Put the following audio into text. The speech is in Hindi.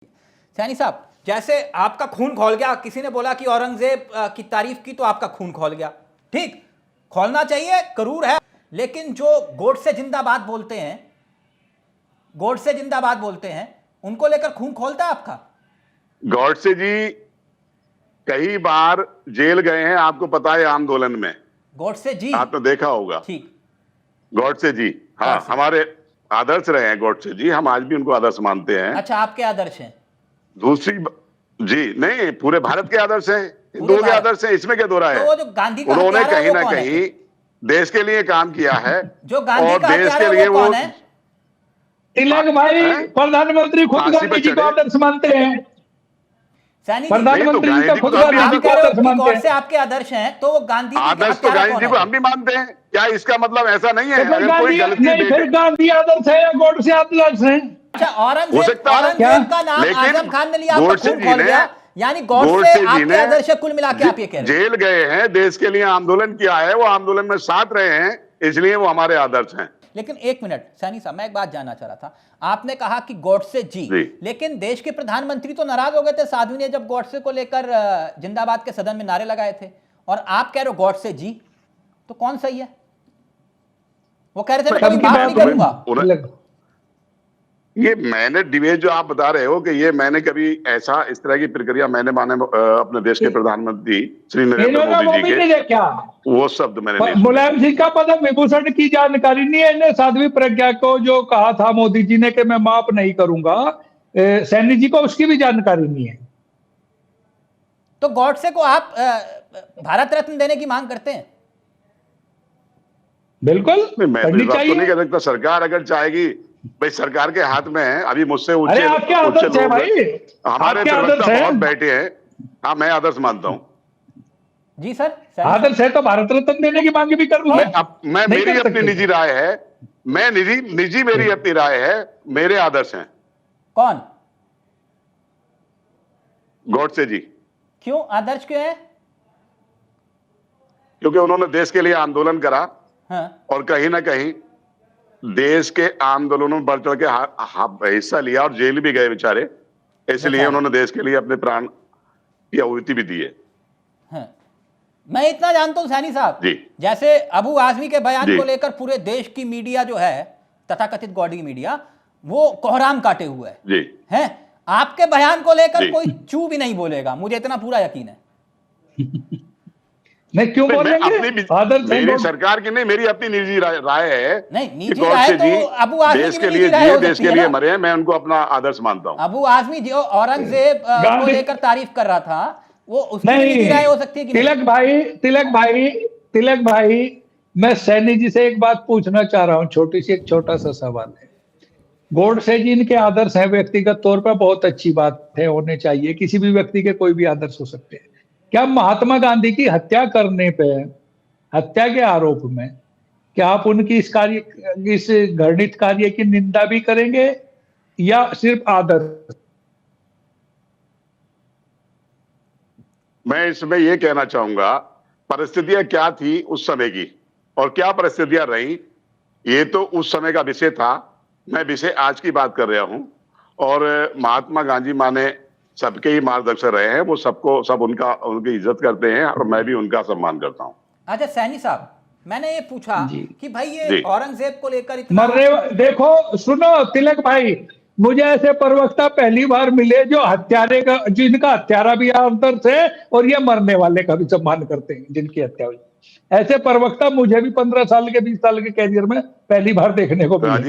सैनी साहब, जैसे आपका खून खौल गया, किसी ने बोला कि औरंगजेब की तारीफ की तो आपका खून खौल गया। ठीक, खौलना चाहिए, करूर है, लेकिन जो गोडसे जिंदाबाद बोलते हैं, गोडसे जिंदाबाद बोलते हैं, उनको लेकर खून खोलता है आपका? गॉडसे जी कई बार जेल गए हैं, आपको पता है, आंदोलन में। गोडसे जी आपने देखा होगा। ठीक, गॉडसे जी, हाँ, गॉडसे। हमारे आदर्श रहे हैं गॉडसे जी, हम आज भी उनको आदर्श मानते हैं। अच्छा, आपके आदर्श हैं? दूसरी जी नहीं, पूरे भारत के आदर्श हैं, पूरे हिंदुओं के भारत। आदर्श हैं, इसमें क्या दो राय तो है। वो जो गांधी का उन्होंने हत्यारा है, कहीं वो ना कौन है कहीं फिर? देश के लिए काम किया है। जो गांधी और का देश हत्यारा के है, लिए वो वो कौन है? तिलक भाई प्रधानमंत्री खुद फांसी पे गांधी जी को चढ़े। आदर्श मानते हैं। सैनी जी, प्रधानमंत्री जी का गांधी खुद को तो हम भी गांधी जी आप को कह रहे हो आदर्श कि मानते गॉडसे हैं। आपके आदर्श हैं, तो वो गांधी जी का आदर्श तो हत्यारा गांधी कौन जी है को फिर? हम भी मानते हैं। क्या इसका मतलब ऐसा नहीं है तो फिर अगर कोई गांधी गलती नहीं, फिर देखे गांधी आदर्श है या गोडसे आदर्श है? अच्छा, हो औरंगजेब सकता है, औरंगजेब का नाम लेकिन आजम खान ने लिया, आपका गोडसे खून जी खौल ने गया, यानी गॉडसे गोडसे जी आपके ने आदर्श है, कुल मिला के आप ये कह रहे हो? जेल गए हैं, देश के लिए आंदोलन किया है, वो आंदोलन में साथ रहे हैं, इसलिए वो हमारे आदर्श हैं। लेकिन एक मिनट सैनी साहब, मैं एक बात जानना चाह रहा था। आपने कहा कि गॉडसे जी, लेकिन देश के प्रधानमंत्री तो नाराज हो गए थे साध्वी ने जब गॉडसे को लेकर जिंदाबाद के सदन में नारे लगाए थे, और आप कह रहे हो गॉडसे जी, तो कौन सही है? वो कह रहे थे मैं कभी माफ नहीं करूंगा। ये मैंने डिबेट जो आप बता रहे हो कि ये मैंने कभी ऐसा इस तरह की प्रक्रिया मैंने माने अपने देश के प्रधानमंत्री श्री नरेंद्र मोदी जी के क्या वो शब्द मैंने नहीं मुलायम सिंह का पदम विभूषण की जानकारी नहीं है इन्हें? साध्वी प्रज्ञा को जो कहा था मोदी जी ने कि मैं माफ नहीं करूंगा, सैनी जी को उसकी भी जानकारी नहीं है। तो गॉडसे को आप भारत रत्न देने की मांग करते हैं? बिल्कुल, मैं तो नहीं कह सकता। सरकार अगर चाहेगी, भाई सरकार के हाथ में है। अभी मुझसे ऊंचे आपके आदर्श है भाई, हमारे प्रवक्ता बहुत बैठे हैं। हाँ, मैं आदर्श मानता हूँ जी सर। आदर्श है तो भारत रत्न देने की मांग भी कर लो। मैं मेरी अपनी निजी राय है, मैं निजी मेरी अपनी राय है, मेरे आदर्श हैं। कौन? गॉडसे जी। क्यों आदर्श क्यों है? क्योंकि उन्होंने देश के लिए आंदोलन करा। हाँ। और कहीं ना कहीं देश के आंदोलनों में बढ़ चढ़ के हिस्सा लिया और जेल भी गए बेचारे, इसलिए उन्होंने देश के लिए अपने प्राण की आहुति भी दी है। हाँ। मैं इतना जानता हूं सैनी साहब, जैसे अबू आजमी के बयान को लेकर पूरे देश की मीडिया जो है, तथाकथित गॉडी मीडिया, वो कोहराम काटे हुए है। आपके बयान को लेकर कोई चू भी नहीं बोलेगा, मुझे इतना पूरा यकीन है। नहीं, क्यों बोलेंगे? मेरी सरकार की नहीं, मेरी अपनी निजी राय है। नहीं, निजी राय तो अबू आजमी देश के लिए जिए, देश के लिए मरे हैं, मैं उनको अपना आदर्श मानता हूं। अबू आजमी जो औरंगजेब को लेकर तारीफ कर रहा था, वो उसकी निजी राय हो सकती है कि नहीं? तिलक भाई, मैं सैनी जी से एक बात पूछना चाह रहा हूं, एक छोटा सा सवाल है। गोडसे जी इनके आदर्श है, व्यक्तिगत तौर पर बहुत अच्छी बात है, होने चाहिए, किसी भी व्यक्ति के कोई भी आदर्श हो सकते हैं। क्या महात्मा गांधी की हत्या करने पे, हत्या के आरोप में, क्या आप उनकी इस घृणित कार्य की निंदा भी करेंगे या सिर्फ आदर्श? मैं इसमें यह कहना चाहूंगा, परिस्थितियां क्या थी उस समय की और क्या परिस्थितियां रही, ये तो उस समय का विषय था। मैं विषय आज की बात कर रहा हूं। और महात्मा गांधी माने सबके ही मार्गदर्शक रहे हैं, वो सब उनकी इज्जत करते हैं और मैं भी उनका सम्मान करता हूं। अच्छा सैनी साहब, मैंने ये पूछा कि भाई ये औरंगजेब को लेकर इतना देखो सुनो तिलक भाई, मुझे ऐसे प्रवक्ता पहली बार मिले जो हत्यारे का, जिनका हत्यारा भी आदर्श है और ये मरने वाले का भी सम्मान करते हैं जिनकी हत्या हुई। ऐसे प्रवक्ता मुझे भी 15 साल के 20 साल के कैरियर में पहली बार देखने को मिले।